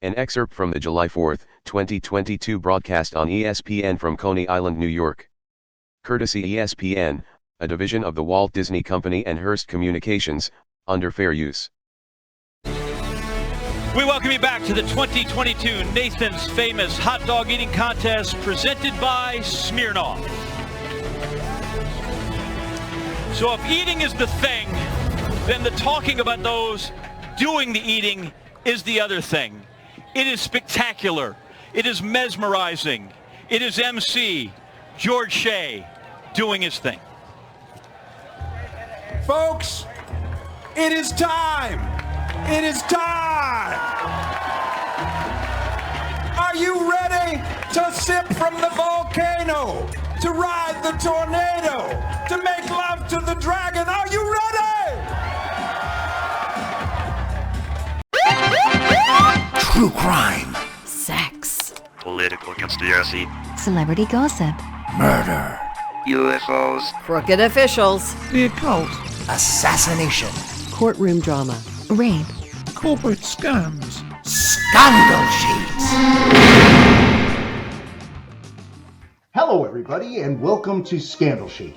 An excerpt from the July 4, 2022 broadcast on ESPN from Coney Island, New York. Courtesy ESPN, a division of the Walt Disney Company and Hearst Communications, under fair use. We welcome you back to the 2022 Nathan's Famous Hot Dog Eating Contest presented by Smirnoff. So if eating is the thing, then the talking about those doing the eating is the other thing. It is spectacular. It is mesmerizing. It is MC George Shea doing his thing. Folks, it is time. It is time. Are you ready to sip from the volcano, to ride the tornado, to make love to the dragon? Are you ready? True crime. Sex. Political conspiracy. Celebrity gossip. Murder. UFOs. Crooked officials. The occult. Assassination. Courtroom drama. Rape. Corporate scams. Scandal sheets. Hello, everybody, and welcome to Scandal Sheet.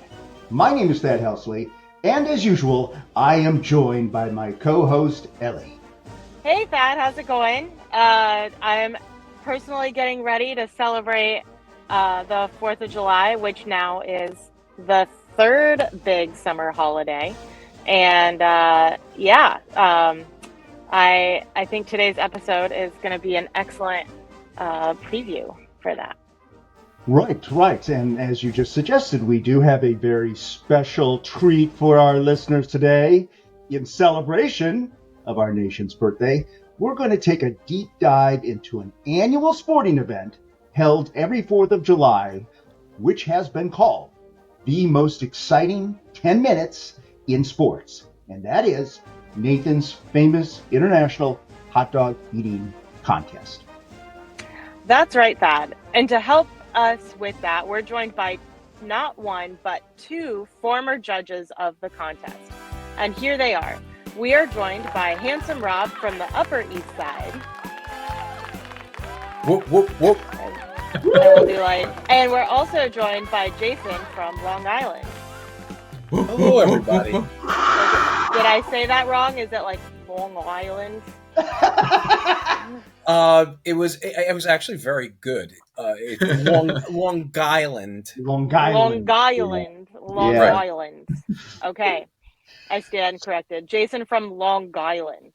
My name is Thad Helsley, and as usual, I am joined by my co-host, Ellie. Hey Thad, how's it going? I'm personally getting ready to celebrate the 4th of July, which now is the third big summer holiday. And I think today's episode is going to be an excellent preview for that. Right. And as you just suggested, we do have a very special treat for our listeners today. In celebration of our nation's birthday, we're going to take a deep dive into an annual sporting event held every 4th of July, which has been called the most exciting 10 minutes in sports. And that is Nathan's Famous International Hot Dog Eating Contest. That's right, Thad. And to help us with that, we're joined by not one, but two former judges of the contest. And here they are. We are joined by Handsome Rob from the Upper East Side. Whoop, whoop, whoop. And we're also joined by Jason from Long Island. Hello, everybody. Did I say that wrong? Is it like Long Island? It was actually very good. Long Island. Long Island. Okay. I stand corrected. Jason from Long Island.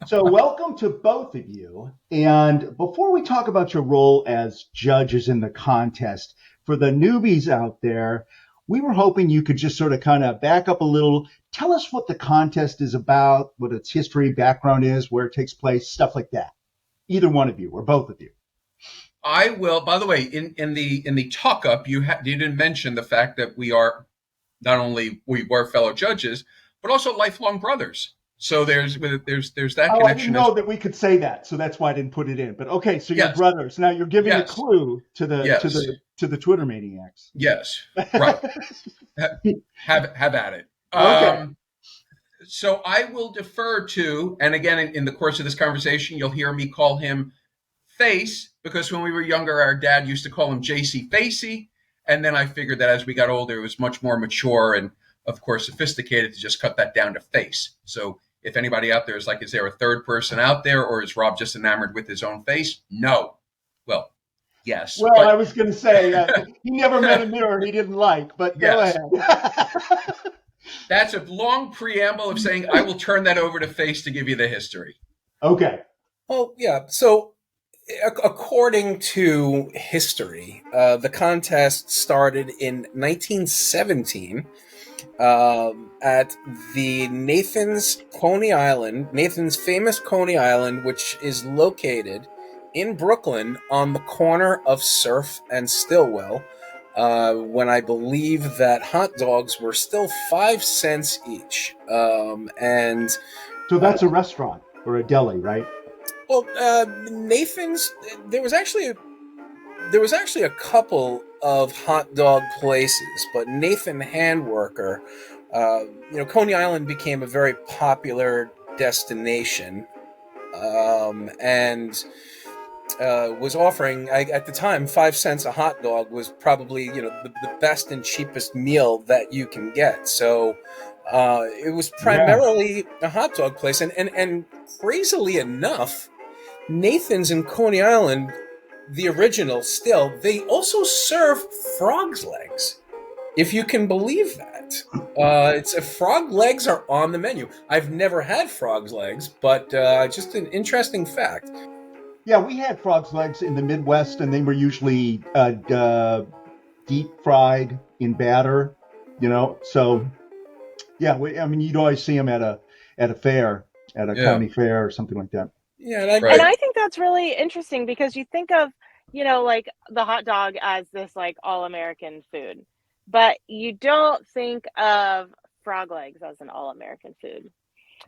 So welcome to both of you. And before we talk about your role as judges in the contest, for the newbies out there, we were hoping you could just sort of kind of back up a little, tell us what the contest is about, what its history, background is, where it takes place, stuff like that. Either one of you or both of you. I will. By the way, in the talk up, you didn't mention the fact that we are not only we were fellow judges, but also lifelong brothers. So there's that connection. I didn't know that we could say that, so that's why I didn't put it in. But okay, so you're brothers. Now you're giving a clue to the Twitter maniacs. Yes, right. have at it. Okay. So I will defer to, and again, in the course of this conversation, you'll hear me call him Face, because when we were younger, our dad used to call him JC Facey. And then I figured that as we got older, it was much more mature and, of course, sophisticated to just cut that down to Face. So if anybody out there is like, is there a third person out there, or is Rob just enamored with his own face? No. Well, yes. Well, I was going to say, he never met a mirror he didn't like, but go ahead. That's a long preamble of saying I will turn that over to Face to give you the history. Okay. Well, yeah. So according to history, the contest started in 1917 at the Nathan's famous Coney Island, which is located in Brooklyn on the corner of Surf and Stillwell, when I believe that hot dogs were still 5 cents each. And so that's a restaurant or a deli, right? Well, Nathan's, there was actually a couple of hot dog places, but Nathan Handworker, Coney Island became a very popular destination and was offering at the time 5 cents a hot dog was probably the best and cheapest meal that you can get. So it was primarily a hot dog place, and crazily enough, Nathan's in Coney Island, the original still, they also serve frogs legs, if you can believe that. It's frog legs are on the menu. I've never had frogs legs, but just an interesting fact. Yeah, we had frog's legs in the Midwest, and they were usually deep fried in batter, So, yeah, I mean, you'd always see them at a fair, at a county fair or something like that. Yeah, and I think that's really interesting because you think of, like the hot dog as this like all-American food, but you don't think of frog legs as an all-American food.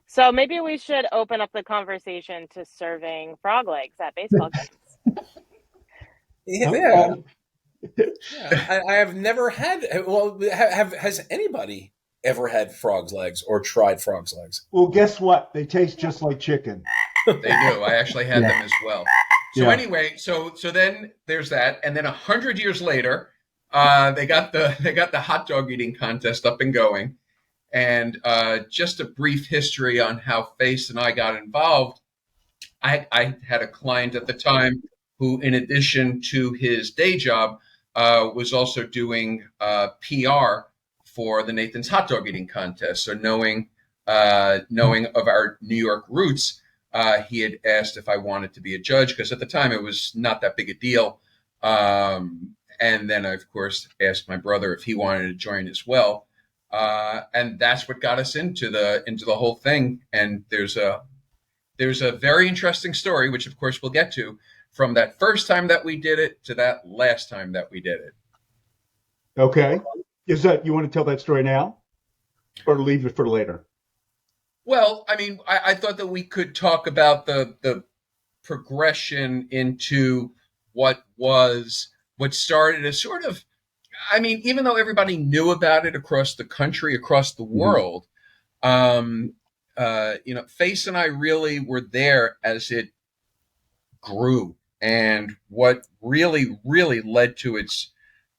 So maybe we should open up the conversation to serving frog legs at baseball games. Yeah. I have never had. Well, has anybody ever had frog's legs or tried frog's legs? Well, guess what? They taste just like chicken. They do. I actually had them as well. So anyway, so then there's that, and then 100 years later, they got the hot dog eating contest up and going. And just a brief history on how Face and I got involved. I had a client at the time who, in addition to his day job, was also doing PR for the Nathan's hot dog eating contest. So knowing of our New York roots, he had asked if I wanted to be a judge, because at the time it was not that big a deal. And then I, of course, asked my brother if he wanted to join as well. And that's what got us into the whole thing. And there's a very interesting story, which of course we'll get to, from that first time that we did it to that last time that we did it. Okay. You want to tell that story now, or leave it for later? Well, I mean, I thought that we could talk about the progression into what started as sort of, I mean, even though everybody knew about it across the country, across the world, Face and I really were there as it grew. And what really, really led to its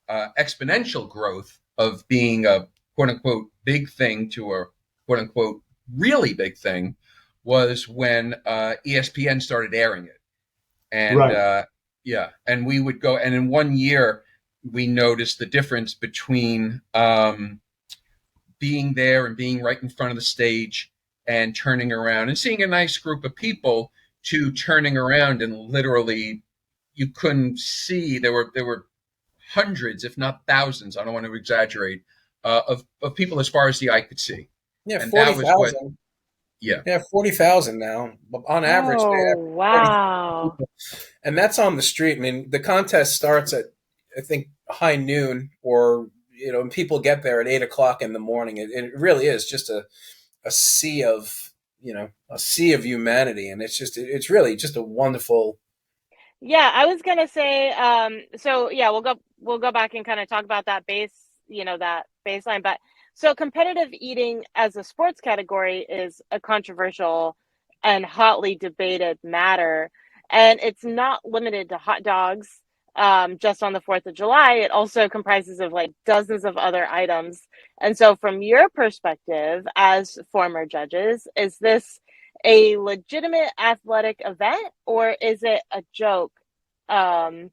exponential growth of being a quote unquote big thing to a quote unquote really big thing was when ESPN started airing it. And and we would go, and in 1 year, we noticed the difference between being there and being right in front of the stage and turning around and seeing a nice group of people to turning around and literally you couldn't see. There were hundreds, if not thousands, I don't want to exaggerate, of people as far as the eye could see. Yeah, and 40,000. Yeah, 40,000 now on average. Oh, wow. And that's on the street. I mean, the contest starts at, I think, high noon, or and people get there at 8 o'clock in the morning. It really is just a sea of humanity, and it's really just a wonderful. Yeah, I was gonna say. So yeah, we'll go back and kind of talk about that that baseline. But so competitive eating as a sports category is a controversial and hotly debated matter, and it's not limited to hot dogs. Just on the 4th of July, it also comprises of like dozens of other items. And so from your perspective as former judges, is this a legitimate athletic event, or is it a joke to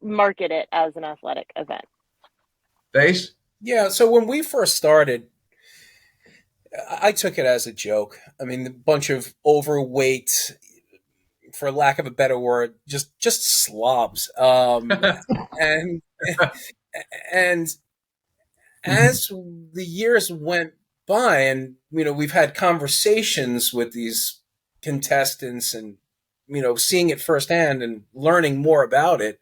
market it as an athletic event? Face? Yeah, so when we first started, I took it as a joke. I mean, a bunch of overweight, for lack of a better word, just slobs. And as the years went by, and we've had conversations with these contestants, and seeing it firsthand and learning more about it,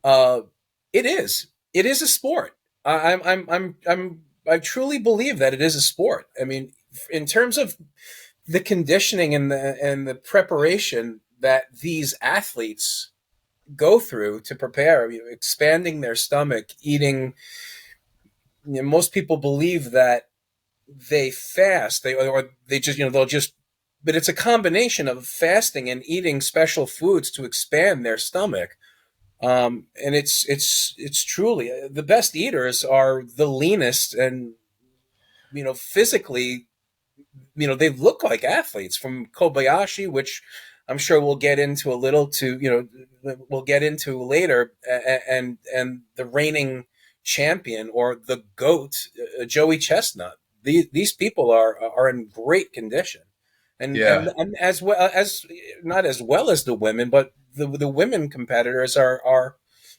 it is a sport. I truly believe that it is a sport. I mean, in terms of the conditioning and the preparation that these athletes go through to prepare, expanding their stomach, eating. Most people believe that they fast, they just they'll just but it's a combination of fasting and eating special foods to expand their stomach. And it's truly the best eaters are the leanest and physically they look like athletes from Kobayashi, which I'm sure we'll get into a little to, we'll get into later, and the reigning champion or the GOAT, Joey Chestnut. These people are in great condition, and as well as not as well as the women, but the women competitors are.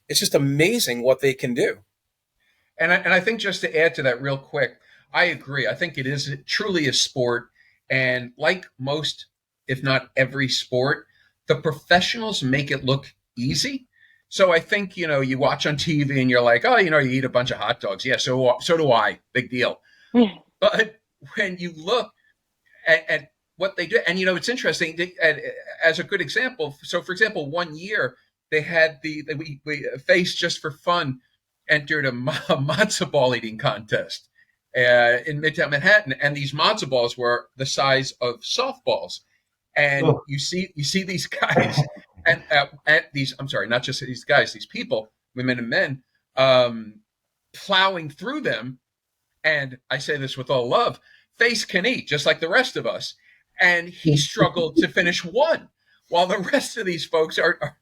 It's just amazing what they can do. And I think just to add to that real quick, I agree. I think it is truly a sport. And like most, if not every sport, the professionals make it look easy. So I think, you watch on TV and you're like, oh, you eat a bunch of hot dogs. Yeah, so do I. Big deal. But when you look at what they do, and it's interesting, as a good example. So, for example, one year they had we Face just for fun entered a matzo ball eating contest in Midtown Manhattan, and these matzo balls were the size of softballs. And you see these guys and these, I'm sorry, not just these guys, these people, women and men, plowing through them. And I say this with all love, Face can eat just like the rest of us, and he struggled to finish one, while the rest of these folks are.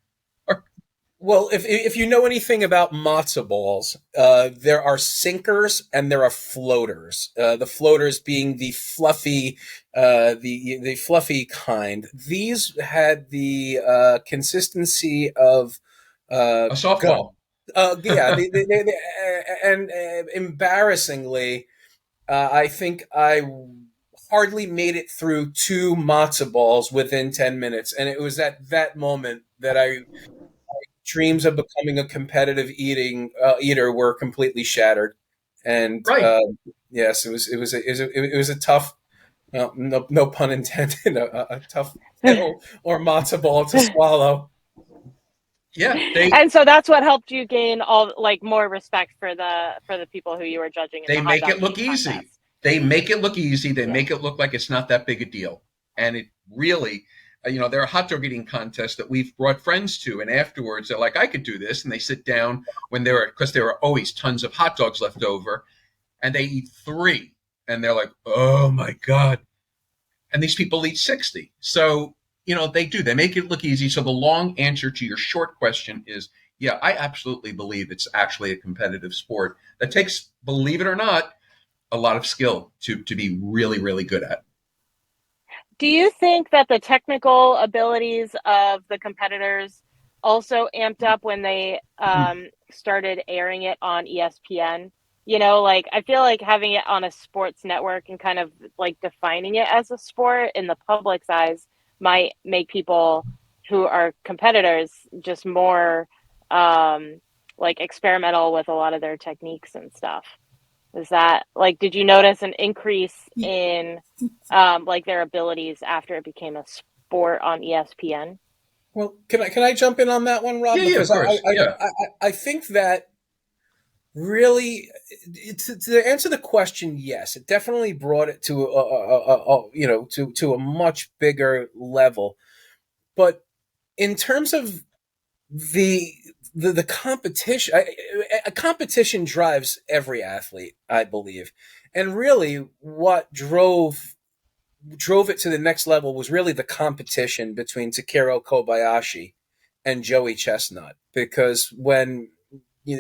Well, if you know anything about matzo balls, there are sinkers and there are floaters. The floaters being the fluffy, the fluffy kind. These had the consistency of A softball. Yeah, and embarrassingly, I think I hardly made it through two matzo balls within 10 minutes, and it was at that moment that dreams of becoming a competitive eater were completely shattered. And Right. Yes, it was a tough, well, no pun intended, a tough pill or matzo ball to swallow. Yeah, and so that's what helped you gain all more respect for the people who you were judging in they the hot make dog it look eating easy. contest. They make it look easy. They make it look like it's not that big a deal. And it really, there are hot dog eating contests that we've brought friends to, and afterwards they're like, I could do this. And they sit down because there are always tons of hot dogs left over, and they eat 3. And they're like, oh my God. And these people eat 60. So, they do. They make it look easy. So the long answer to your short question is, yeah, I absolutely believe it's actually a competitive sport that takes, believe it or not, a lot of skill to be really, really good at. Do you think that the technical abilities of the competitors also amped up when they started airing it on ESPN? I feel like having it on a sports network and kind of defining it as a sport in the public's eyes might make people who are competitors just more experimental with a lot of their techniques and stuff. Is that did you notice an increase in their abilities after it became a sport on ESPN? Well, can I jump in on that one, Rob? Yeah, of Because course. Yeah. I think that really, to answer the question, yes, it definitely brought it to to a much bigger level. But in terms of the competition, a competition drives every athlete, I believe, and really what drove it to the next level was really the competition between Takeru Kobayashi and Joey Chestnut. Because when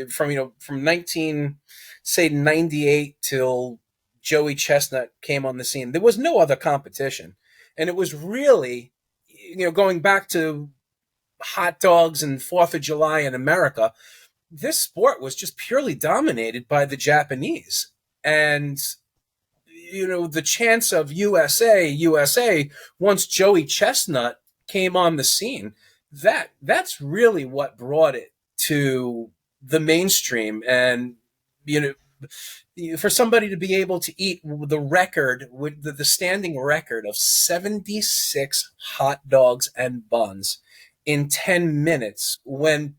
from 1998 till Joey Chestnut came on the scene, there was no other competition, and it was really going back to hot dogs and 4th of July in America. This sport was just purely dominated by the Japanese, and the chance of USA once Joey Chestnut came on the scene, that's really what brought it to the mainstream. And for somebody to be able to eat the record with the standing record of 76 hot dogs and buns in 10 minutes when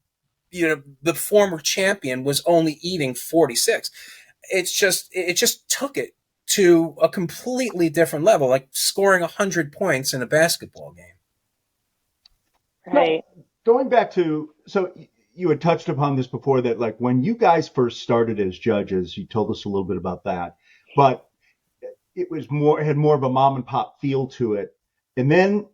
the former champion was only eating 46, it just took it to a completely different level, like scoring 100 points in a basketball game. Right. Going back to, so you had touched upon this before, that like when you guys first started as judges, you told us a little bit about that, but it had more of a mom and pop feel to it. And then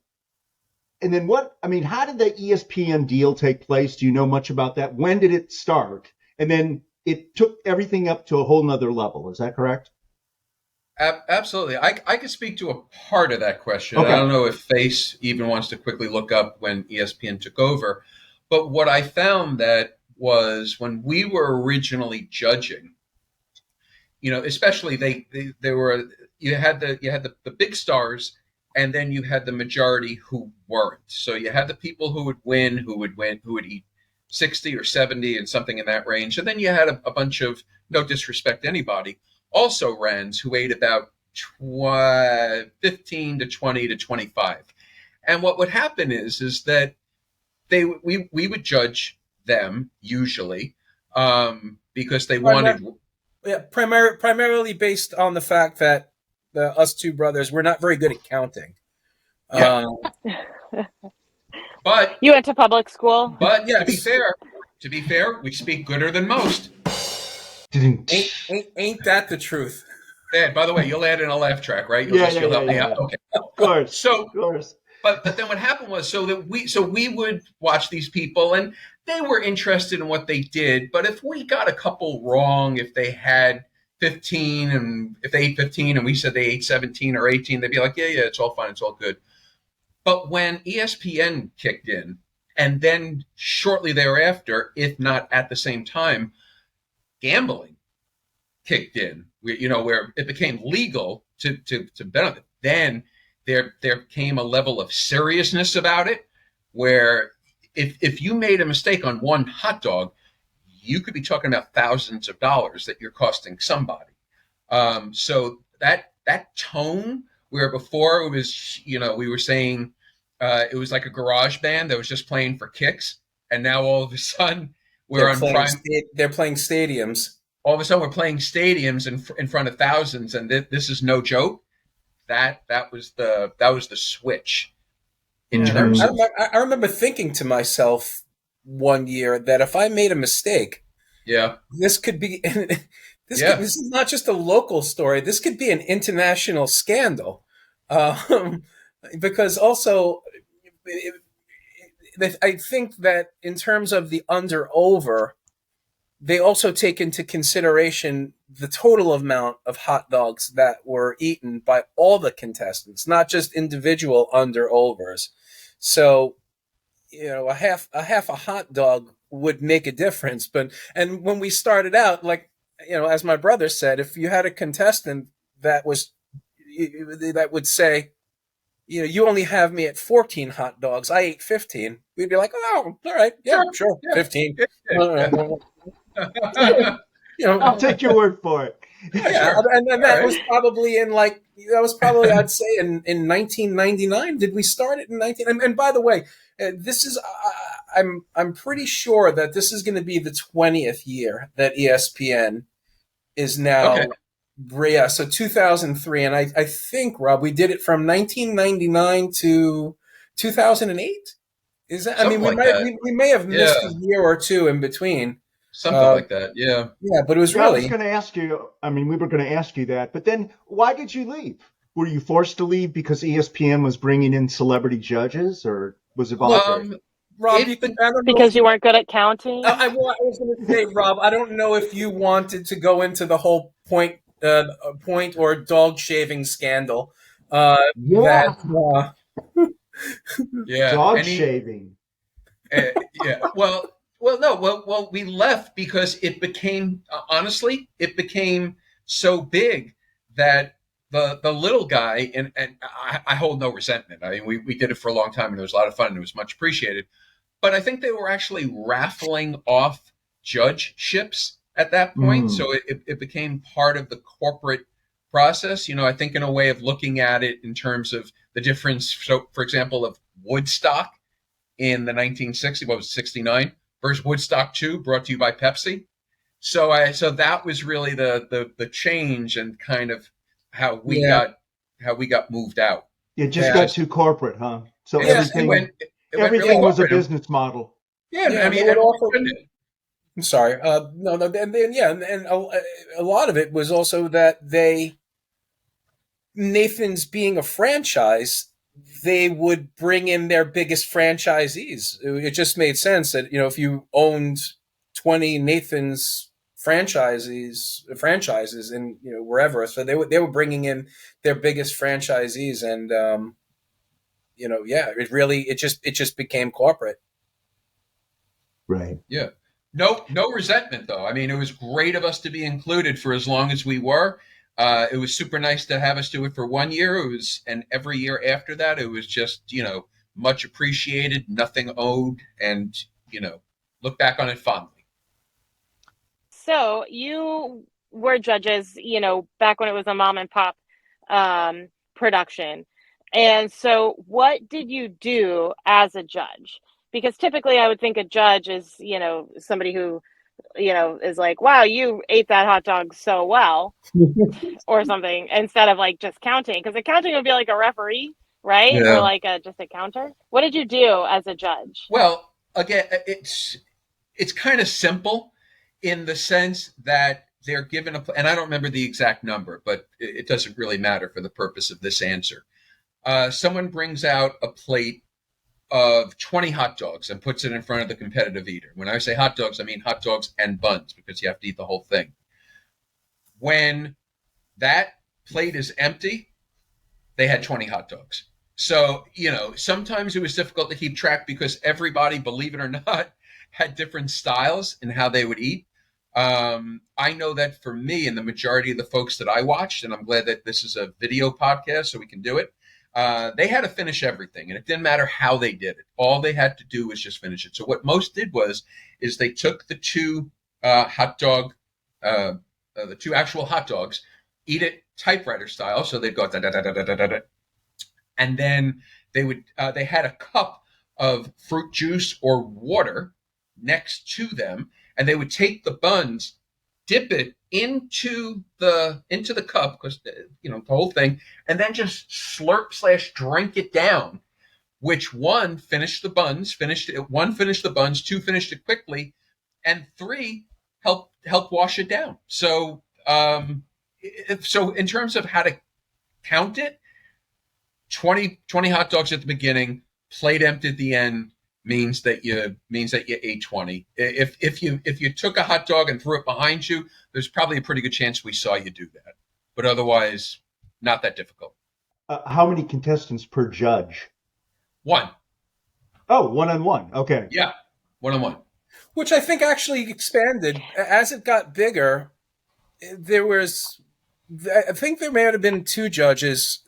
what, I mean, how did the ESPN deal take place? Do you know much about that? When did it start? And then it took everything up to a whole nother level. Is that correct? Absolutely. I could speak to a part of that question. Okay. I don't know if Face even wants to quickly look up when ESPN took over. But what I found that was when we were originally judging, especially they were, you had the big stars, and then you had the majority who weren't. So you had the people who would win, who would eat 60 or 70 and something in that range. And then you had a bunch of, no disrespect to anybody, also rans who ate about 15 to 20 to 25. And what would happen is that we would judge them usually because they wanted. Yeah, primarily based on the fact that us two brothers, we're not very good at counting. Yeah. But you went to public school. But yes. To be fair, we speak gooder than most. Ain't that the truth? And by the way, you'll add in a laugh track, right? You'll help me out. Okay. Of course. So, of course. But then what happened was we would watch these people, and they were interested in what they did. But if we got a couple wrong, if they had 15 and if they ate 15 and we said they ate 17 or 18, they'd be like, yeah, it's all fine, it's all good. But when ESPN kicked in, and then shortly thereafter, if not at the same time, gambling kicked in, where it became legal to bet on it. Then there came a level of seriousness about it, where if you made a mistake on one hot dog, you could be talking about thousands of dollars that you're costing somebody. So that tone, where before it was, we were saying it was like a garage band that was just playing for kicks, and now all of a sudden they're playing stadiums. All of a sudden we're playing stadiums in front of thousands, and this is no joke. That was the switch. In terms of, I remember thinking to myself one year that if I made a mistake, this could be this is not just a local story. This could be an international scandal, because also I think that in terms of the under-over, they also take into consideration the total amount of hot dogs that were eaten by all the contestants, not just individual under-overs. So, a half a hot dog would make a difference. And when we started out, like, as my brother said, if you had a contestant that would say, you only have me at 14 hot dogs, I ate 15, we'd be like, oh, all right, yeah, sure, 15. I'll take your word for it. Yeah, and that was probably I'd say in 1999. Did we start it in 19? And by the way, this is I'm pretty sure that this is going to be the 20th year that ESPN is now. Okay. Yeah, so 2003, and I think, Rob, we did it from 1999 to 2008. Is that? Something we may have missed a year or two in between. Something like that, yeah. Yeah, but it was I really. was going to ask you. We were going to ask you that, but then why did you leave? Were you forced to leave because ESPN was bringing in celebrity judges, or was it voluntary? Rob, because you weren't good at counting. I was going to say, Rob, I don't know if you wanted to go into the whole point or dog shaving scandal. Yeah. Dog shaving. Yeah. Well, no. Well, we left because it became honestly, so big that the little guy, and I hold no resentment. I mean, we did it for a long time, and it was a lot of fun, and it was much appreciated. But I think they were actually raffling off judgeships at that point, so it became part of the corporate process. I think in a way of looking at it in terms of the difference. So, for example, of Woodstock in the 1960s, what was it, 69, versus Woodstock 2, brought to you by Pepsi. So that was really the change, and kind of how we Yeah. got moved out. It just Yeah. got too corporate, huh? So Yeah, It went really everything was a corporate. business model. Yeah, Yeah, I and they mean, would and also. I'm sorry. No, no. And then yeah, and a lot of it was also that Nathan's being a franchise, they would bring in their biggest franchisees. It just made sense that if you owned 20 Nathan's franchises in wherever, so they were bringing in their biggest franchisees, and yeah, it just became corporate. Right. yeah. No resentment though. I mean, it was great of us to be included for as long as we were. It was super nice to have us do it for 1 year. And every year after that, it was just, much appreciated, nothing owed, and, look back on it fondly. So you were judges, back when it was a mom and pop production. And so what did you do as a judge? Because typically I would think a judge is, somebody who, is like, wow, you ate that hot dog so well, or something, instead of like just counting. Because the counting would be like a referee, right? Or Yeah. like just a counter. What did you do as a judge? Well, again, it's kind of simple in the sense that they're given and I don't remember the exact number, but it doesn't really matter for the purpose of this answer. Someone brings out a plate of 20 hot dogs and puts it in front of the competitive eater. When I say hot dogs, I mean hot dogs and buns, because you have to eat the whole thing. When that plate is empty, they had 20 hot dogs. So, sometimes it was difficult to keep track because everybody, believe it or not, had different styles in how they would eat. I know that for me and the majority of the folks that I watched, and I'm glad that this is a video podcast so we can do it, they had to finish everything, and it didn't matter how they did it. All they had to do was just finish it. So what most did is they took the two the two actual hot dogs, eat it typewriter style. So they'd go da da da da da da da, and then they had a cup of fruit juice or water next to them, and they would take the buns, dip it into the cup, because the whole thing, and then just slurp/drink it down. Which one finished the buns? One finished the buns, two finished it quickly, and three help wash it down. So so in terms of how to count it, 20 hot dogs at the beginning, plate empty at the end, means that you ate 20. If you took a hot dog and threw it behind you, there's probably a pretty good chance we saw you do that. But otherwise, not that difficult. How many contestants per judge? One. Oh, 1-on-1. Okay. Yeah, 1-on-1. Which I think actually expanded as it got bigger. I think there may have been two judges.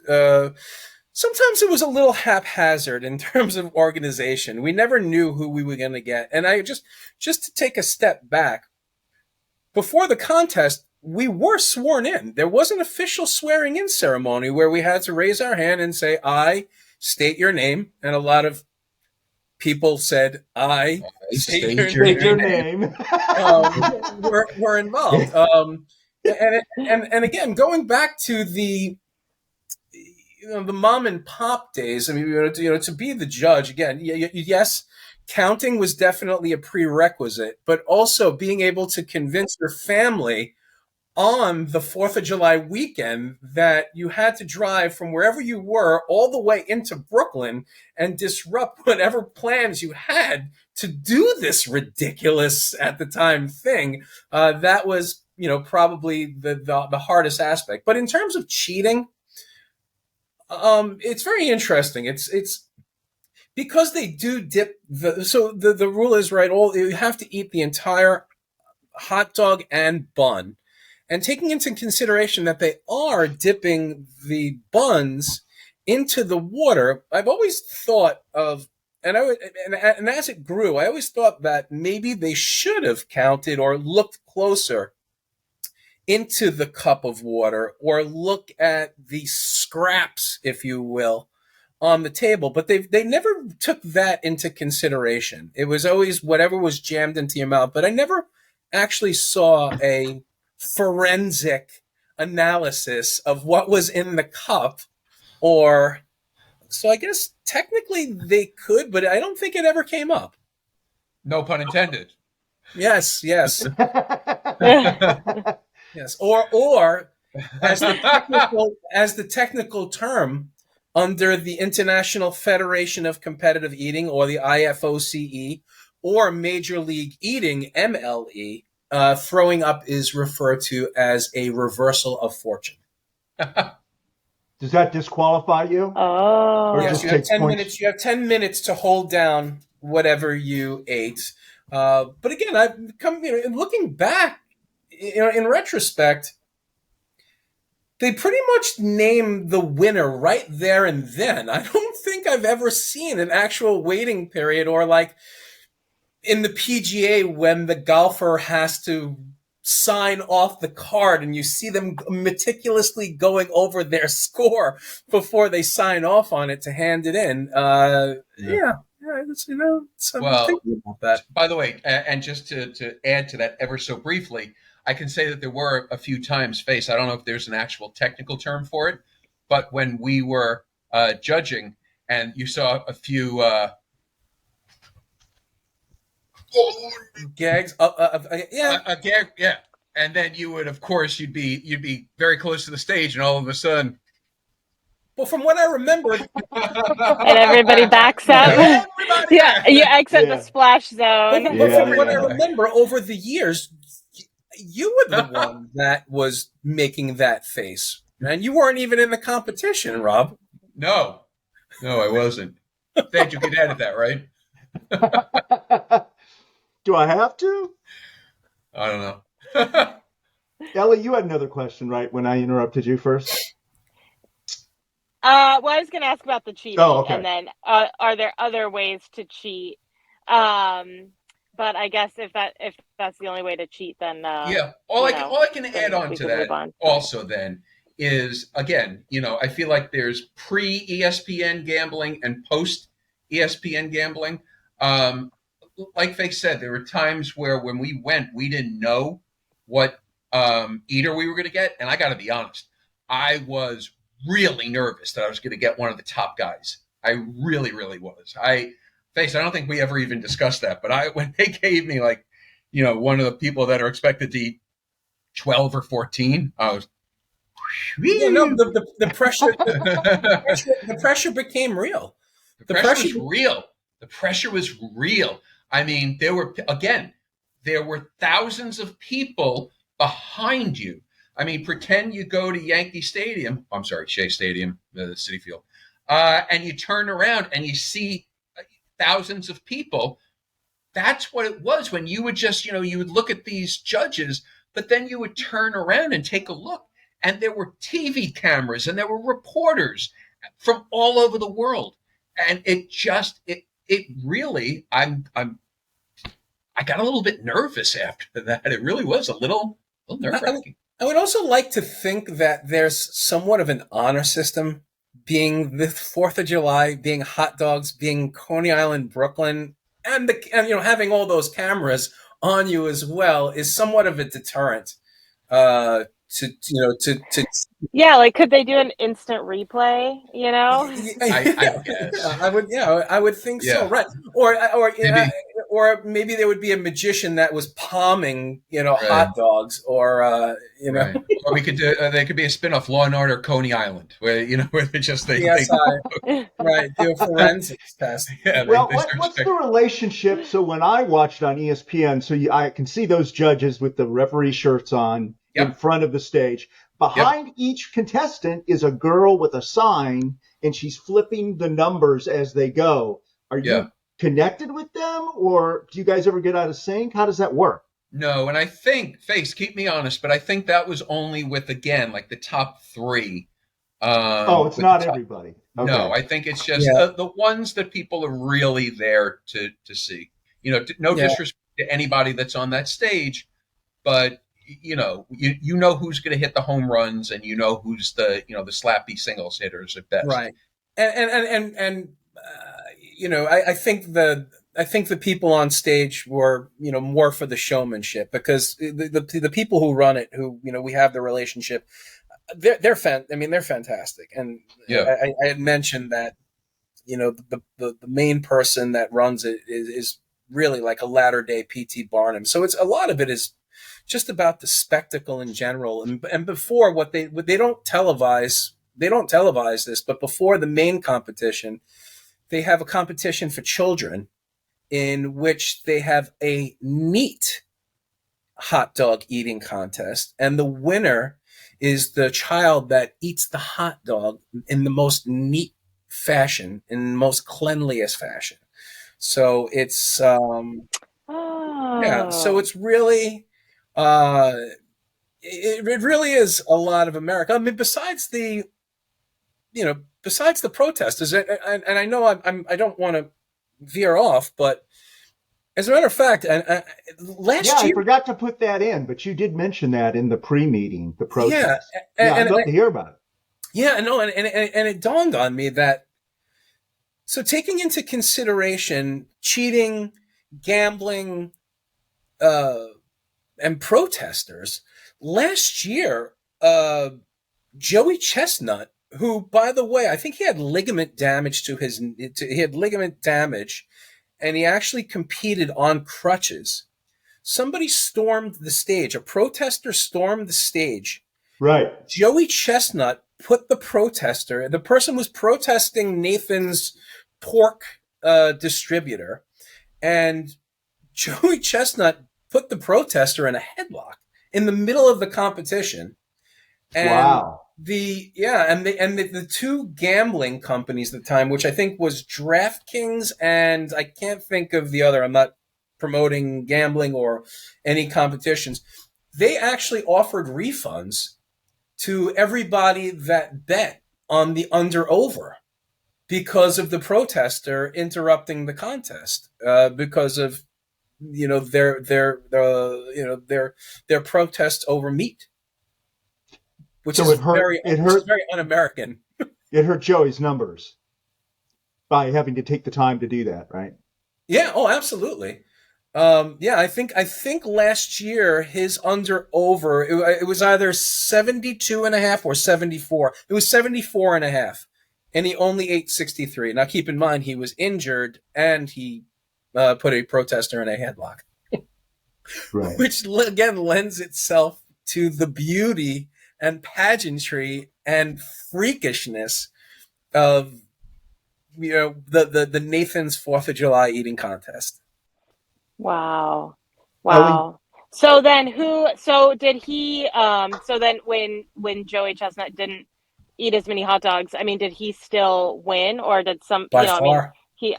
Sometimes it was a little haphazard in terms of organization. We never knew who we were going to get. And I just to take a step back, before the contest, we were sworn in. There was an official swearing in ceremony where we had to raise our hand and say, I state your name. And a lot of people said, I state your name. We're involved. And again, going back to the mom and pop days. I mean, to be the judge again. Yes, counting was definitely a prerequisite, but also being able to convince your family on the 4th of July weekend that you had to drive from wherever you were all the way into Brooklyn and disrupt whatever plans you had to do this ridiculous at the time thing. That was, probably the hardest aspect. But in terms of cheating, it's very interesting. It's because they do dip the rule is right. You have to eat the entire hot dog and bun, and taking into consideration that they are dipping the buns into the water. I've always thought of, and as it grew, I always thought that maybe they should have counted or looked closer into the cup of water or look at the scraps, if you will, on the table. But they never took that into consideration. It was always whatever was jammed into your mouth. But I never actually saw a forensic analysis of what was in the cup, or so I guess technically they could, but I don't think it ever came up. No pun intended. Yes, yes, yes. Or as the technical term under the International Federation of Competitive Eating, or the IFOCE, or Major League Eating (MLE), throwing up is referred to as a reversal of fortune. Does that disqualify you? Oh. Or Yes, just you have takes 10 points? minutes. You have 10 minutes to hold down whatever you ate. But again, I've come, looking back, in retrospect, they pretty much named the winner right there and then. I don't think I've ever seen an actual waiting period, or like in the PGA when the golfer has to sign off the card and you see them meticulously going over their score before they sign off on it to hand it in. Yeah, it's, I'm Well, thinking about that. by the way, and just to add to that ever so briefly, I can say that there were a few times, Face, I don't know if there's an actual technical term for it, but when we were judging and you saw a few Gags. Yeah. a gag, yeah, and then you would, of course, you'd be very close to the stage, and all of a sudden, Well, from what I remember, And everybody backs up. everybody, Yeah, you exit Yeah. the splash zone. but from what I Yeah. remember over the years, you were the one that was making that face, and you weren't even in the competition, Rob. No, I wasn't. Dad, you can edit that, right? Do I have to? I don't know. Ellie, you had another question, right, when I interrupted you first? Well, I was going to ask about the cheating, Oh, okay. and then are there other ways to cheat? But I guess if that's the only way to cheat, then Yeah, all I can then add on we to can that move on. also then is, again, I feel like there's pre ESPN gambling and post ESPN gambling. Like Faye said, there were times where when we went, we didn't know what eater we were going to get, and I got to be honest, I was really nervous that I was going to get one of the top guys. I really, really was. Face, I don't think we ever even discussed that, but when they gave me one of the people that are expected to eat 12 or 14, I was. Yeah, no, the pressure, the pressure became real. The pressure was real. The pressure was real. I mean, there were thousands of people behind you. I mean, pretend you go to Yankee Stadium. I'm sorry, Shea Stadium, the Citi Field, and you turn around and you see thousands of people. That's what it was when you would just, you would look at these judges, but then you would turn around and take a look, and there were TV cameras and there were reporters from all over the world, and it really, I got a little bit nervous after that. It really was a little nerve-wracking. I would also like to think that there's somewhat of an honor system, being the 4th of July, being hot dogs, being Coney Island, Brooklyn, and having all those cameras on you as well is somewhat of a deterrent. Yeah, like could they do an instant replay? I guess. I would think so, right? Or maybe there would be a magician that was palming, hot dogs, or Right. Or we could do. There could be a spin-off, Law and Order Coney Island, where where they just right, do a forensics test. Yeah, Well, what's the relationship? So when I watched on ESPN, I can see those judges with the referee shirts on in front of the stage. Behind each contestant is a girl with a sign, and she's flipping the numbers as they go. Are you connected with them, or do you guys ever get out of sync? How does that work? No, and I think, Face, keep me honest, but I think that was only with, again, like the top 3. It's not everybody. Okay. No, I think it's just the ones that people are really there to see. No disrespect to anybody that's on that stage, but you know who's going to hit the home runs, and who's the the slappy singles hitters at best. Right, and I think the I think the people on stage were, more for the showmanship, because the people who run it, who, we have the relationship, they're fantastic. And Yeah. I had mentioned that, the main person that runs it is really like a latter day PT Barnum. So it's a lot of it is just about the spectacle in general. And before, what they don't televise, this, but before the main competition, they have a competition for children in which they have a neat hot dog eating contest, and the winner is the child that eats the hot dog in the most neat fashion, in the most cleanliest fashion. So it's yeah, so Oh. it's really uh it really is a lot of America. I mean, besides the protesters, and I know I don't want to veer off, but as a matter of fact, Yeah, last I year, forgot to put that in, but you did mention that in the pre-meeting, the yeah, protest. Yeah, I'd love to hear about it. yeah, no, and it dawned on me that, so taking into consideration cheating, gambling, uh, and protesters, last year, Joey Chestnut, who, by the way, I think he had ligament damage he had ligament damage, and he actually competed on crutches. Somebody stormed the stage. A protester stormed the stage. Right. Joey Chestnut put the person was protesting Nathan's pork distributor, and Joey Chestnut put the protester in a headlock in the middle of the competition. And Wow. the two gambling companies at the time, which I think was DraftKings, and I can't think of the other. I'm not promoting gambling or any competitions. They actually offered refunds to everybody that bet on the under over because of the protester interrupting the contest, because of their protests over meat, which So is it hurt. very un-American. It hurt Joey's numbers by having to take the time to do that, right? Yeah. Oh, absolutely. Yeah, I think last year his under over, it was either 72 and a half or 74. It was 74 and a half, and he only ate 63. Now keep in mind he was injured, and he put a protester in a headlock, Right. which again lends itself to the beauty and pageantry and freakishness of the Nathan's 4th of July eating contest. Wow. Ellen, Wow. So then so did he so then when Joey Chestnut didn't eat as many hot dogs, I mean, did he still win, or did By I mean, far. he Yeah,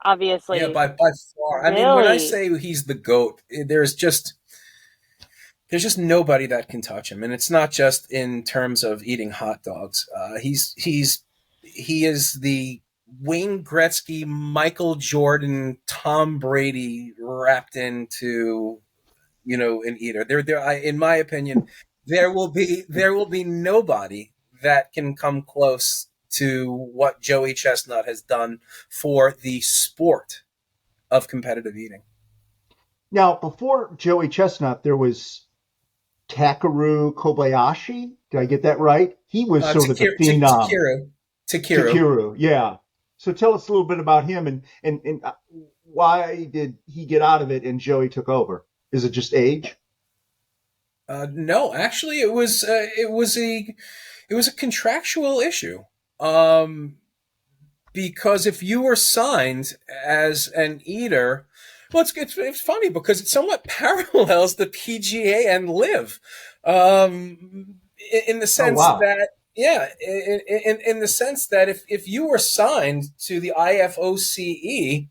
obviously, by far. I mean, when I really? say he's the GOAT, there's just nobody that can touch him, and it's not just in terms of eating hot dogs. He is the Wayne Gretzky, Michael Jordan, Tom Brady wrapped into an eater. In my opinion, there will be nobody that can come close to what Joey Chestnut has done for the sport of competitive eating. now before Joey Chestnut, there was Takeru Kobayashi. Did I get that right? He was sort of the phenom. Takeru. Takeru, yeah. So tell us a little bit about him and why did he get out of it and Joey took over? Is it just age? No, actually, it was a contractual issue. Um, because if you were signed as an eater, well, it's funny because it somewhat parallels the PGA and Live, in the Oh, sense wow. that, yeah, in the sense that if you were signed to the IFOCE,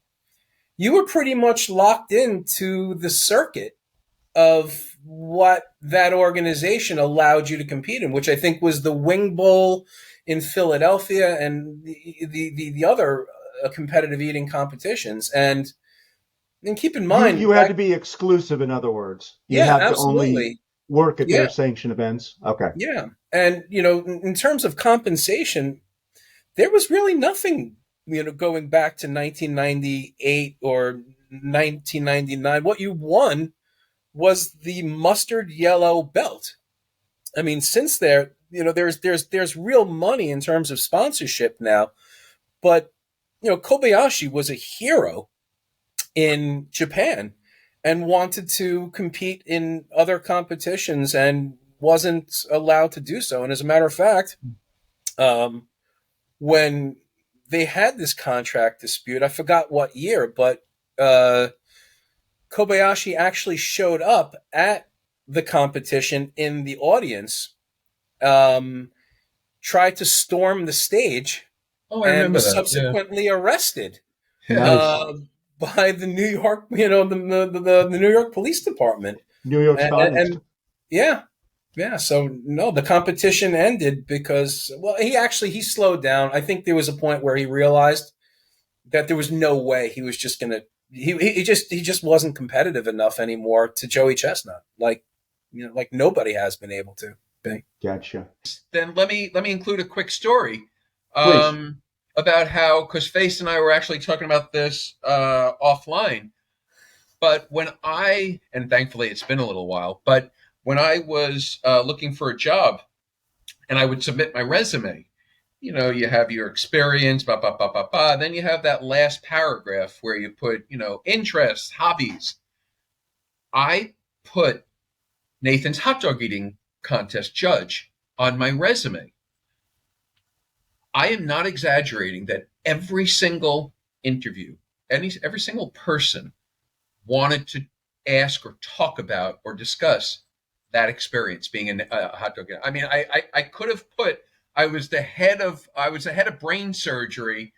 you were pretty much locked into the circuit of what that organization allowed you to compete in, which I think was the Wing Bowl in Philadelphia and the other competitive eating competitions. And keep in mind, You had to be exclusive, in other words. You yeah, had to only absolutely, work at yeah, their sanctioned events. Okay. yeah, and in terms of compensation, there was really nothing going back to 1998 or 1999, what you won was the mustard yellow belt. I mean, since there, there's real money in terms of sponsorship now, but Kobayashi was a hero in Japan and wanted to compete in other competitions and wasn't allowed to do so. And as a matter of fact, when they had this contract dispute, I forgot what year, but Kobayashi actually showed up at the competition in the audience, tried to storm the stage, Oh, I and remember was that. Yeah. subsequently arrested Nice. by the New York, the New York Police Department. New York And, Stock and yeah, yeah. So no, the competition ended because, well, he slowed down. I think there was a point where he realized that there was no way he was just gonna. He just wasn't competitive enough anymore to Joey Chestnut. Like nobody has been able to be. Gotcha. Then let me include a quick story Please. about how, because Face and I were actually talking about this offline. But and thankfully it's been a little while, but when I was looking for a job and I would submit my resume, you have your experience, blah, blah, blah, blah, blah. Then you have that last paragraph where you put, interests, hobbies. I put Nathan's hot dog eating contest judge on my resume. I am not exaggerating that every single interview, every single person wanted to ask or talk about or discuss that experience being a hot dog. I mean, I could have put I was the head of brain surgery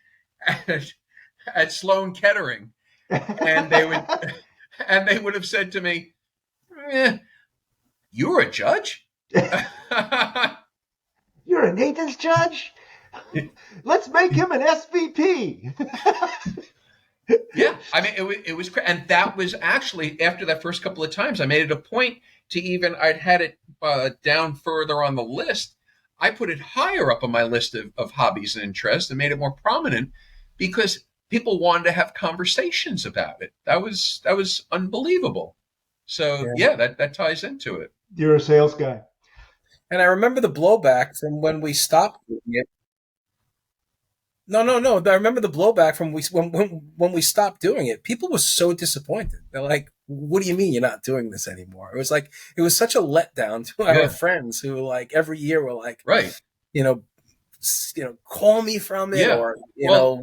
at Sloan Kettering, and they would have said to me, "You're a judge." You're a Nathan's judge? Let's make him an SVP. Yeah, I mean, it was, and that was actually after that first couple of times, I made it a point to I'd had it down further on the list. I put it higher up on my list of hobbies and interests and made it more prominent because people wanted to have conversations about it. That was unbelievable. So yeah, that ties into it. You're a sales guy. And I remember the blowback from when we stopped doing it. No. I remember the blowback from when we stopped doing it. People were so disappointed. They're like, "What do you mean you're not doing this anymore?" It was such a letdown to our friends who like every year were like, right, call me from it, Yeah. or Well,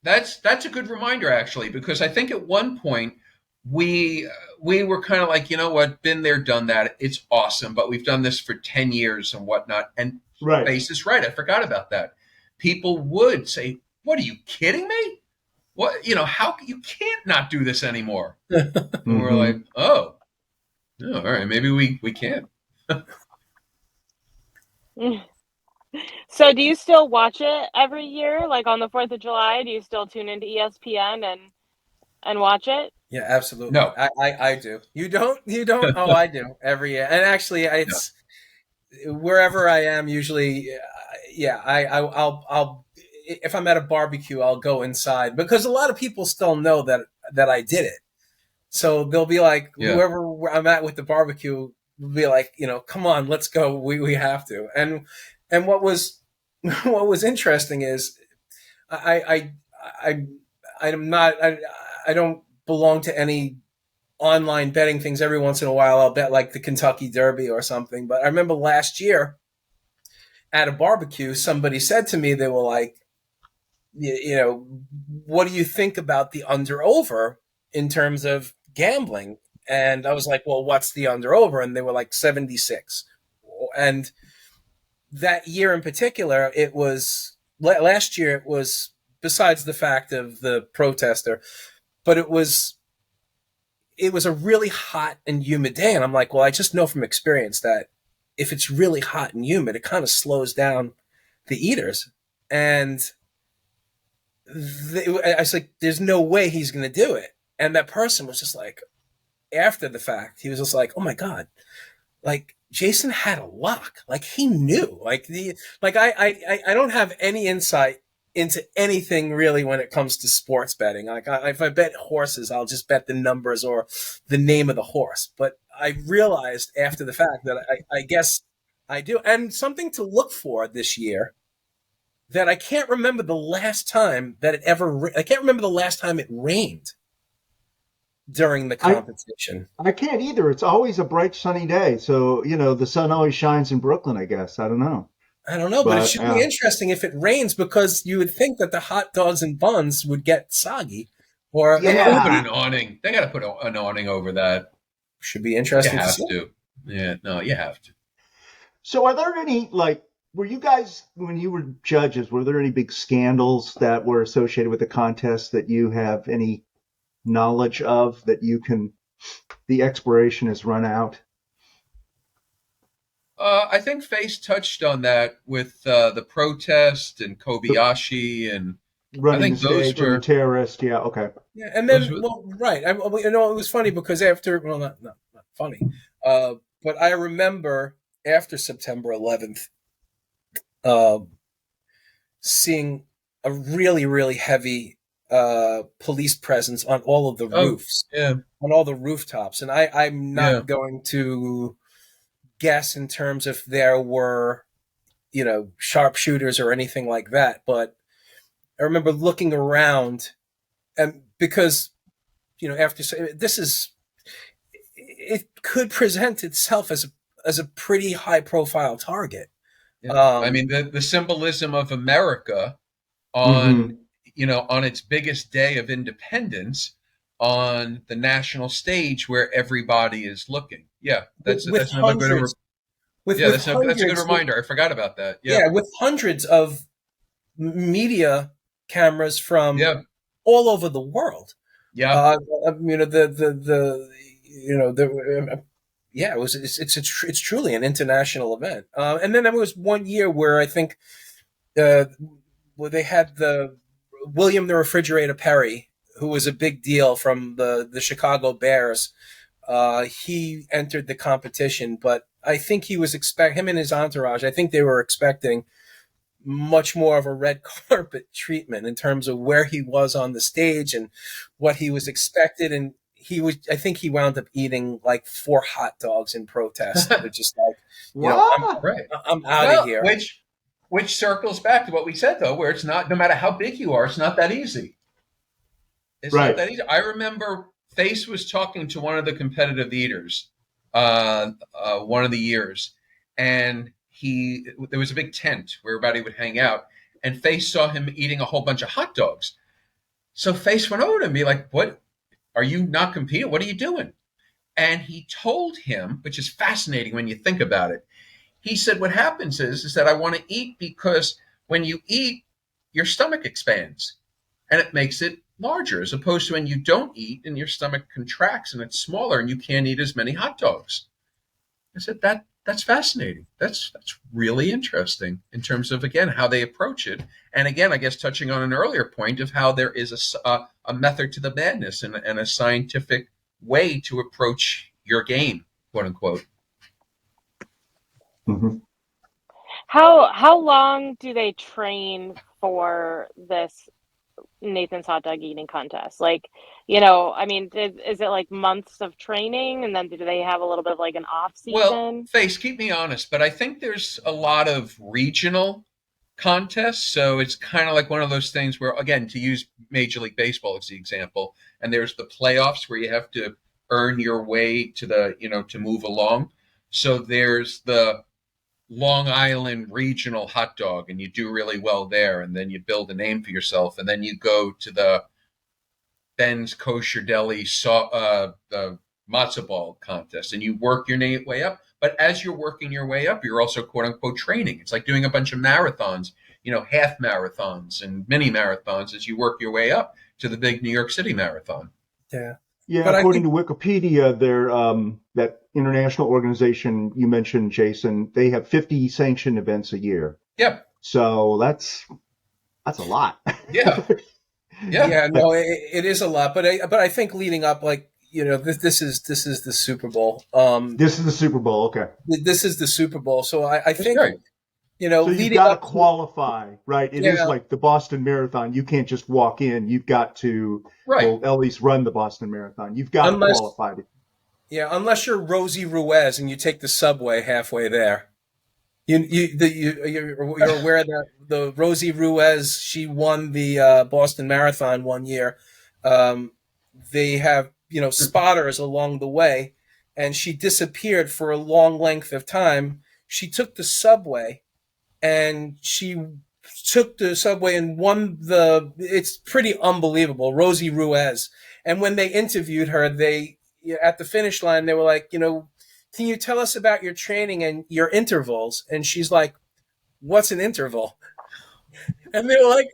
That's a good reminder actually, because I think at one point we were kind of like, you know what, been there, done that. It's awesome, but we've done this for 10 years and whatnot. And Right. Face is right. I forgot about that. People would say, "What, are you kidding me? What, how you can't not do this anymore?" And we're like, oh, all right, maybe we can. So do you still watch it every year, like on the 4th of July? Do you still tune into ESPN and watch it? Yeah, absolutely. No. I do. You don't? You don't? Oh, I do every year. And actually, it's wherever I am. Usually, I'll if I'm at a barbecue, I'll go inside because a lot of people still know that I did it. So they'll be like, whoever I'm at with the barbecue will be like, come on, let's go. We have to. And what was interesting is I'm not I don't belong to any online betting things. Every once in a while I'll bet like the Kentucky Derby or something. But I remember last year at a barbecue, somebody said to me, they were like, what do you think about the under over in terms of gambling? And I was like, well, what's the under over? And they were like 76. And that year in particular, it was last year. It was, besides the fact of the protester, but it was a really hot and humid day. And I'm like, well, I just know from experience that if it's really hot and humid, it kind of slows down the eaters. And I was like, there's no way he's going to do it. And that person was just like, after the fact, he was just like, oh my God, like Jason had a lock. Like he knew. I don't have any insight into anything really when it comes to sports betting. If I bet horses, I'll just bet the numbers or the name of the horse. But I realized after the fact that I guess I do. And something to look for this year that I can't remember the last time that I can't remember the last time it rained during the competition. I can't either. It's always a bright sunny day. So, the sun always shines in Brooklyn, I guess. I don't know. But it should be interesting if it rains, because you would think that the hot dogs and buns would get soggy. Or They gotta put an awning. They got to put an awning over that. Should be interesting. You have to. Yeah, no, you have to. So, are there any were you guys, when you were judges, were there any big scandals that were associated with the contest that you have any knowledge of, that the expiration has run out? I think Face touched on that with the protest and Kobayashi, and running I think the those stage were and the terrorist. Yeah, okay. Yeah, and then right. It was funny because after not funny, but I remember after September 11th, seeing a really, really heavy police presence on all of the roofs, on all the rooftops. And I'm not going to guess in terms if there were, sharpshooters or anything like that. But I remember looking around, and because, after it could present itself as a pretty high profile target. I mean, the symbolism of America on on its biggest day of independence, on the national stage where everybody is looking. Yeah, that's another good. That's a good reminder. I forgot about that. Yeah, with hundreds of media cameras from all over the world. Yeah, it's truly an international event. And then there was one year where I think where they had the William the Refrigerator Perry, who was a big deal from the Chicago Bears. He entered the competition, but I think he was him and his entourage, I think they were expecting much more of a red carpet treatment in terms of where he was on the stage and what he was expected. And I think he wound up eating like 4 hot dogs in protest. They're just like, I'm out of here. Which circles back to what we said, though, where it's not, no matter how big you are, it's not that easy. It's not that easy. I remember Face was talking to one of the competitive eaters one of the years, and there was a big tent where everybody would hang out, and Face saw him eating a whole bunch of hot dogs. So Face went over to him and be like, "What? Are you not competing? What are you doing?" And he told him, which is fascinating when you think about it. He said, what happens is that I want to eat because when you eat, your stomach expands and it makes it larger, as opposed to when you don't eat and your stomach contracts and it's smaller and you can't eat as many hot dogs. I said, that's fascinating. That's really interesting in terms of, again, how they approach it. And again, I guess touching on an earlier point of how there is a method to the madness and a scientific way to approach your game, quote unquote. Mm-hmm. How long do they train for this Nathan's hot dog eating contest? Like, I mean, is it like months of training, and then do they have a little bit of like an off season? Well, Face, keep me honest, but I think there's a lot of regional contests, so it's kind of like one of those things where, again, to use Major League Baseball as the example, and there's the playoffs where you have to earn your way to to move along. So there's the Long Island regional hot dog, and you do really well there, and then you build a name for yourself, and then you go to the Ben's Kosher Deli the matzo ball contest, and you work your way up. But as you're working your way up, you're also quote unquote training. It's like doing a bunch of marathons, half marathons and mini marathons as you work your way up to the big New York City marathon. Yeah, but according to Wikipedia, that international organization you mentioned, Jason, they have 50 sanctioned events a year. Yep. So that's a lot. Yeah. Yeah, no, it is a lot. But I think leading up, like, this is the Super Bowl. This is the Super Bowl. Okay. This is the Super Bowl. So I think, great. So you've leading got to up to, qualify, right? It is Yeah. like the Boston Marathon. You can't just walk in. You've got to, Right. well, at least run the Boston Marathon. You've got to Unless- qualify. unless you're Rosie Ruiz and you take the subway halfway there. You're aware that the Rosie Ruiz, she won the Boston Marathon one year. They have spotters along the way, and she disappeared for a long length of time. She took the subway, and won it's pretty unbelievable, Rosie Ruiz. And when they interviewed her, at the finish line, they were like, can you tell us about your training and your intervals? And she's like, what's an interval? And they were like,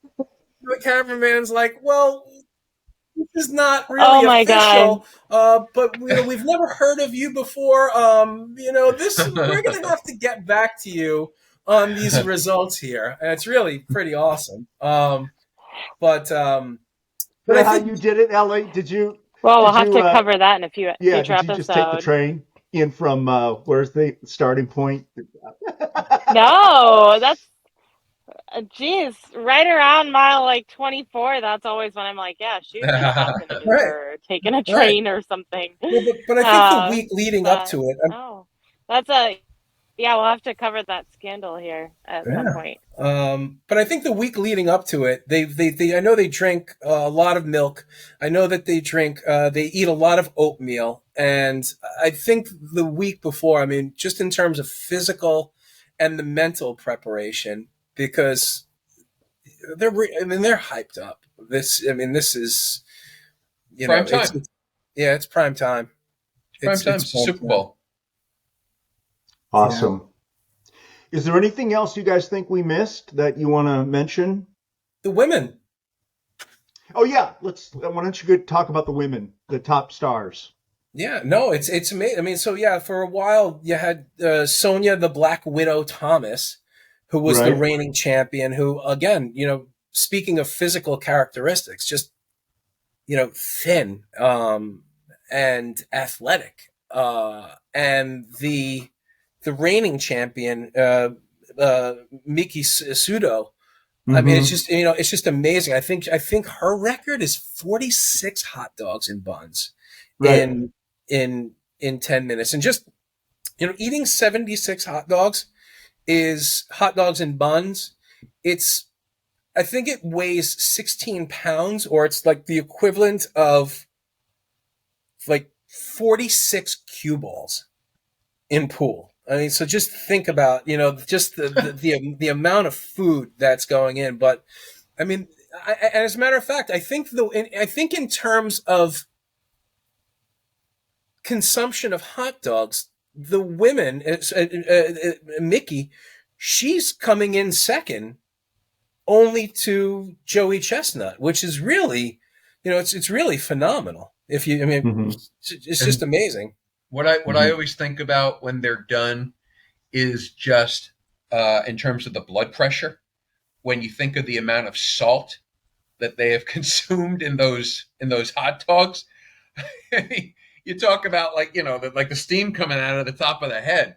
the cameraman's like, well, this is not really official, but we've never heard of you before. We're going to have to get back to you on these results here. And it's really pretty awesome. But how you did it, Ellie? Did you? Well, we'll have to cover that in a future did you episode. just take the train in from where's the starting point? No, that's right around mile 24. That's always when I'm like, yeah, shoot, that's an Uber or taking a train or something. Well, but I think the week leading up to it. We'll have to cover that scandal here at some point. But I think the week leading up to it, I know they drink a lot of milk. I know that they eat a lot of oatmeal. And I think the week before, just in terms of physical and the mental preparation, because they're hyped up. This is, prime time. It's prime time. It's Super Bowl. Awesome. Yeah. Is there anything else you guys think we missed that you want to mention? The women. Oh yeah, why don't you talk about the women, the top stars? Yeah, no, it's amazing. For a while you had Sonia the Black Widow Thomas, who was the reigning champion, who, again, speaking of physical characteristics, just, thin and athletic. And the reigning champion, Miki Sudo. Mm-hmm. It's just amazing. I think her record is 46 hot dogs and buns in 10 minutes. And just, eating 76 hot dogs and buns. I think it weighs 16 pounds, or it's like the equivalent of 46 cue balls in pool. So just think about, just the amount of food that's going in. But as a matter of fact, I think in terms of consumption of hot dogs, the women, Mickey, she's coming in second, only to Joey Chestnut, which is really, it's really phenomenal. It's just amazing. What I always think about when they're done is just in terms of the blood pressure. When you think of the amount of salt that they have consumed in those hot dogs, you talk about the steam coming out of the top of the head.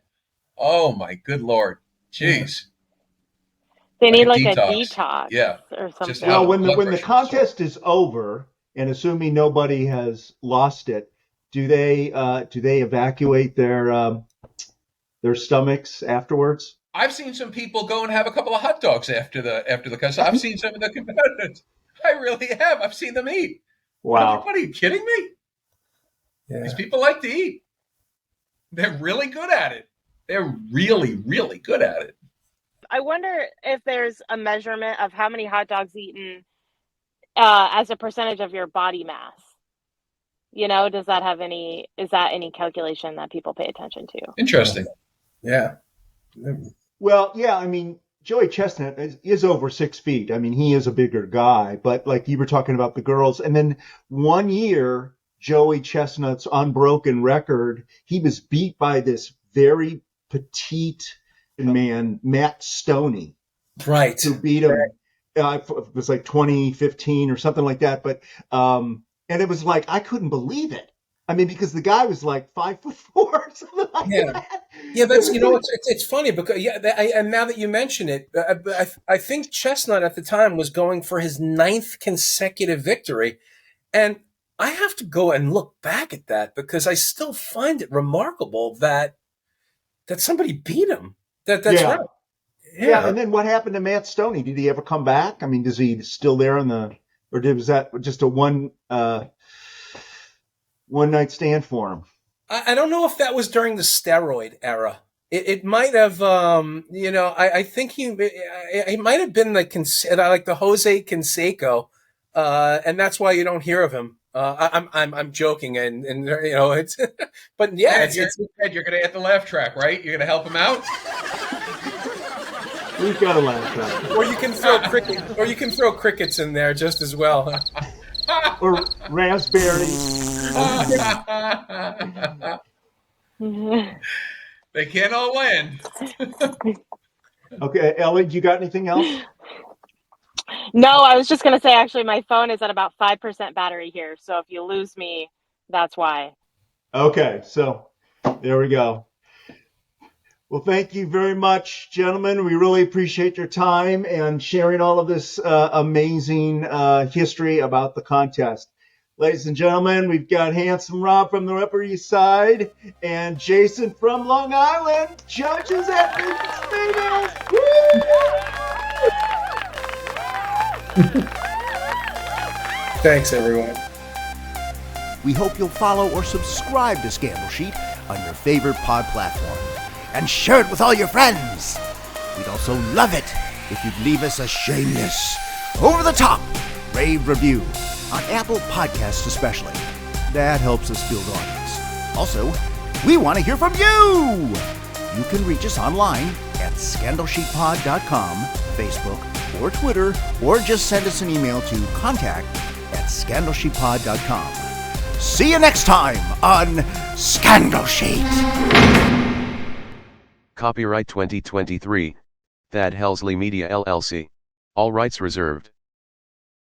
Oh my good Lord, jeez! They need a detox, or something. Well, when the contest is over, and assuming nobody has lost it, do they evacuate their stomachs afterwards? I've seen some people go and have a couple of hot dogs after the contest. I've seen some of the competitors. I really have. I've seen them eat. Wow! What are you kidding me? Yeah. These people like to eat. They're really good at it. They're really, really good at it. I wonder if there's a measurement of how many hot dogs eaten as a percentage of your body mass. Is that any calculation that people pay attention to? Interesting. Yeah. Well, yeah, Joey Chestnut is over 6 feet. He is a bigger guy, but like you were talking about the girls. And then one year, Joey Chestnut's unbroken record, he was beat by this very petite man, Matt Stoney. Right. Who beat him. It was like 2015 or something like that. But, and it was like, I couldn't believe it. I mean, because the guy was like 5'4" or something like that. Yeah, that's it's funny because and now that you mention it, I think Chestnut at the time was going for his 9th consecutive victory, and I have to go and look back at that because I still find it remarkable that somebody beat him. That's right. Yeah. And then what happened to Matt Stoney? Did he ever come back? I mean, is he still there was that just a one night stand for him? I don't know if that was during the steroid era. It might have, I think he might have been like the Jose Canseco, and that's why you don't hear of him. I'm joking, and it's, but yeah, Ed, you're going to hit the laugh track, right? You're going to help him out. We've got a laugh track. Or you can throw crickets in there just as well. Or raspberry. They can't all land. Okay, Ellie, do you got anything else? No, I was just going to say, actually, my phone is at about 5% battery here. So if you lose me, that's why. Okay, so there we go. Well, thank you very much, gentlemen. We really appreciate your time and sharing all of this amazing history about the contest. Ladies and gentlemen, we've got Handsome Rob from the Upper East Side and Jason from Long Island, judges at Vegas. Thanks, everyone. We hope you'll follow or subscribe to Scandal Sheet on your favorite pod platform. And share it with all your friends. We'd also love it if you'd leave us a shameless, over-the-top rave review on Apple Podcasts especially. That helps us build audience. Also, we want to hear from you! You can reach us online at scandalsheetpod.com, Facebook, or Twitter, or just send us an email to contact@scandalsheetpod.com. See you next time on Scandal Sheet! Copyright 2023, Thad Helsley Media LLC. All rights reserved.